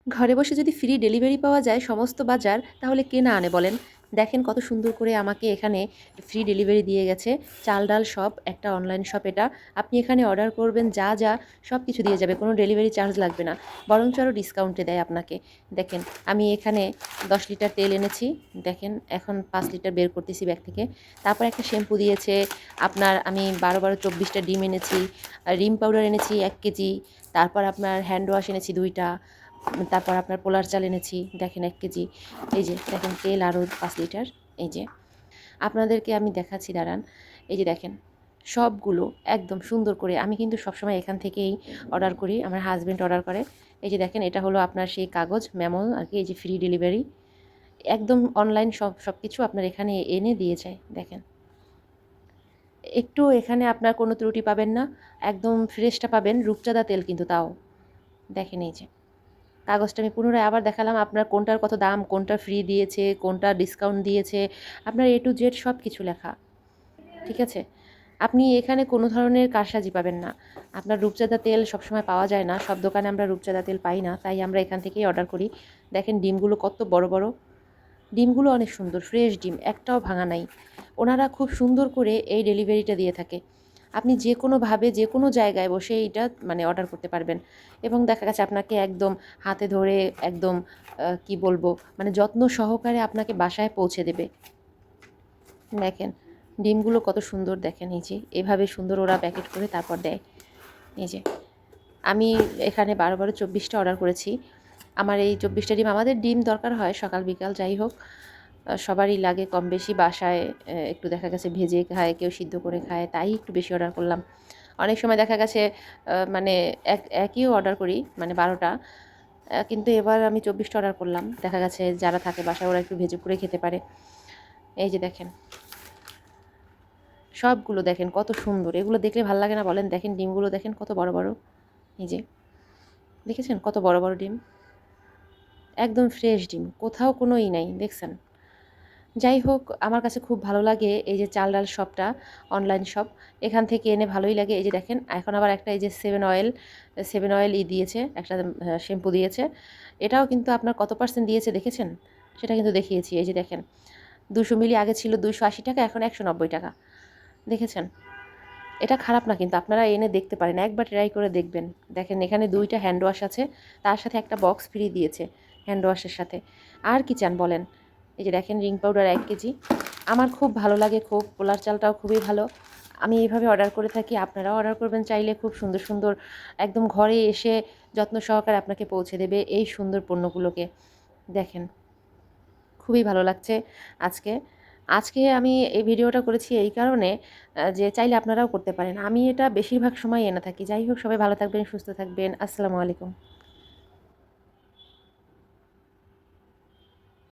ঘরে বসে যদি ফ্রি ডেলিভারি পাওয়া যায় সমস্ত বাজার, তাহলে কে না আনে বলেন? দেখেন কত সুন্দর করে আমাকে এখানে ফ্রি ডেলিভারি দিয়ে গেছে। চাল, ডাল সব, একটা অনলাইন শপ এটা। আপনি এখানে অর্ডার করবেন, যা সব কিছু দিয়ে যাবে। কোনো ডেলিভারি চার্জ লাগবে না। বরঞ্চ আরও ডিসকাউন্টে দেয় আপনাকে। দেখেন, আমি এখানে ১০ লিটার তেল এনেছি। দেখেন, এখন ৫ লিটার বের করতেছি ব্যাগ থেকে। তারপর একটা শ্যাম্পু দিয়েছে। আপনার আমি ১২ ২৪টা ডিম এনেছি। রিম পাউডার এনেছি ১ কেজি। তারপর আপনার হ্যান্ড ওয়াশ এনেছি ২টা। তারপর আপনার পোলার চাল এনেছি দেখেন ১ কেজি। এই যে দেখেন তেল আরও ৫ লিটার। এই যে আপনাদেরকে আমি দেখাচ্ছি, দাঁড়ান। এই যে দেখেন সবগুলো একদম সুন্দর করে, আমি কিন্তু সবসময় এখান থেকেই অর্ডার করি, আমার হাজব্যান্ড অর্ডার করে। এই যে দেখেন, এটা হলো আপনার সেই কাগজ মেমো আর কি। এই যে ফ্রি ডেলিভারি, একদম অনলাইন সব কিছু আপনার এখানে এনে দিয়ে যায়। দেখেন, একটু এখানে আপনার কোনো ত্রুটি পাবেন না, একদম ফ্রেশটা পাবেন। রূপচাঁদা তেল কিন্তু, তাও দেখেন। এই যে কাগজটা আমি পুনরায় আবার দেখালাম, আপনার কোনটার কত দাম, কোনটা ফ্রি দিয়েছে, কোনটা ডিসকাউন্ট দিয়েছে, আপনার A to Z সব কিছু লেখা। ঠিক আছে? আপনি এখানে কোনো ধরনের কারসাজি পাবেন না। আপনার রূপচাঁদা তেল সবসময় পাওয়া যায় না, সব দোকানে আমরা রূপচাঁদা তেল পাই না, তাই আমরা এখান থেকেই অর্ডার করি। দেখেন ডিমগুলো কত বড় বড়। ডিমগুলো অনেক সুন্দর, ফ্রেশ ডিম, একটাও ভাঙা নাই। ওনারা খুব সুন্দর করে এই ডেলিভারিটা দিয়ে থাকে। আপনি যে কোনোভাবে যে কোনো জায়গায় বসে এইটা মানে অর্ডার করতে পারবেন, এবং দেখা গেছে আপনাকে একদম হাতে ধরে একদম কি বলবো, মানে যত্ন সহকারে আপনাকে বাসায় পৌঁছে দেবে। দেখেন ডিমগুলো কত সুন্দর, দেখেন এই যে এভাবে সুন্দর ওরা প্যাকেট করে তারপর দেয়। এই যে আমি এখানে ১২ ২৪টা অর্ডার করেছি। আমার এই ২৪টা ডিম, আমাদের ডিম দরকার হয় সকাল বিকাল যাই হোক, সবারই লাগে কম বেশি। বাসায় একটু দেখা গেছে ভেজে খায়, কেউ সিদ্ধ করে খায়, তাই একটু বেশি অর্ডার করলাম। অনেক সময় দেখা গেছে মানে একইও অর্ডার করি, মানে ১২টা, কিন্তু এবার আমি ২৪টা অর্ডার করলাম। দেখা গেছে যারা থাকে বাসায় ওরা একটু ভেজে পুড়ে খেতে পারে। এই যে দেখেন সবগুলো, দেখেন কত সুন্দর। এগুলো দেখলে ভালো লাগে না বলেন? দেখেন ডিমগুলো দেখেন কত বড় বড়। এই যে দেখেছেন কত বড় বড় ডিম, একদম ফ্রেশ ডিম, কোথাও কোনো নাই, দেখছেন? যাই হোক, আমার কাছে খুব ভালো লাগে এই যে চাল ডাল শপটা, অনলাইন শপ, এখান থেকে এনে ভালোই লাগে। এই যে দেখেন, এখন আবার একটা এই যে সেভেন অয়েল দিয়েছে, একটা শ্যাম্পু দিয়েছে। এটাও কিন্তু আপনার কত পার্সেন্ট দিয়েছে দেখেছেন? সেটা কিন্তু দেখিয়েছি। এই যে দেখেন ২০০ মিলি আগে ছিল ২৮০ টাকা, এখন ১৯০ টাকা। দেখেছেন? এটা খারাপ না, কিন্তু আপনারা এনে দেখতে পারেন, একবার ট্রাই করে দেখবেন। দেখেন এখানে 2টা হ্যান্ড ওয়াশ আছে, তার সাথে একটা বক্স ফ্রি দিয়েছে হ্যান্ড ওয়াশের সাথে। আর কি চান বলেন? এই যে দেখেন রিং পাউডার ১ কেজি। আমার খুব ভালো লাগে, খুব। পোলার চালটাও খুবই ভালো। আমি এইভাবে অর্ডার করে থাকি, আপনারাও অর্ডার করবেন চাইলে। খুব সুন্দর সুন্দর একদম ঘরে এসে যত্ন সহকারে আপনাকে পৌঁছে দেবে এই সুন্দর পণ্যগুলোকে। দেখেন খুবই ভালো লাগছে আজকে। আজকে আমি এই ভিডিওটা করেছি এই কারণে, যে চাইলে আপনারাও করতে পারেন। আমি এটা বেশিরভাগ সময় এনে থাকি। যাই হোক, সবাই ভালো থাকবেন, সুস্থ থাকবেন। আসসালামু আলাইকুম।